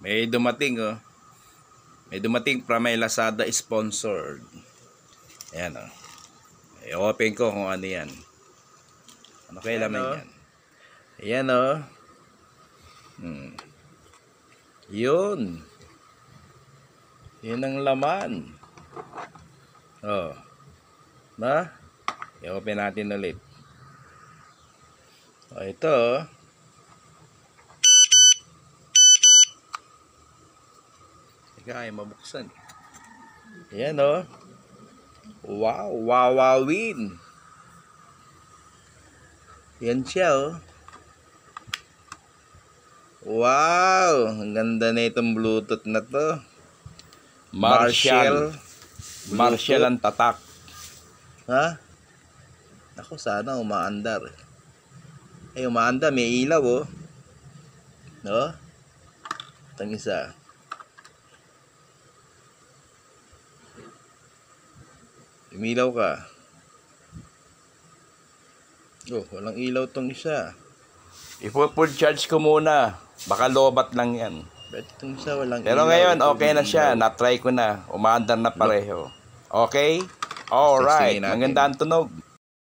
May dumating oh. May dumating from may Lazada sponsored. Ayan oh. I-open ko kung ano yan. Ano kaya laman yan? Ayan oh. Yun. Yun ang laman. Oh. Na? I-open natin ulit. Oh, ito oh. Ay, mabuksan. Ayan oh. Wow, wawawin. Yan siya oh. Wow, ang ganda na itong Bluetooth na to. Marshall ang tatak. Ha? Ako sana umaandar. Ay, umaandar, may ilaw oh. No? Itong isa. Umilaw ka. Oh, walang ilaw tong isa. I-full charge ko muna. Baka lobat lang yan. Itong isa walang Pero ilaw. ngayon, okay na siya. Na-try ko na. Umaandar na pareho. Okay? Alright. Maganda ang tunog.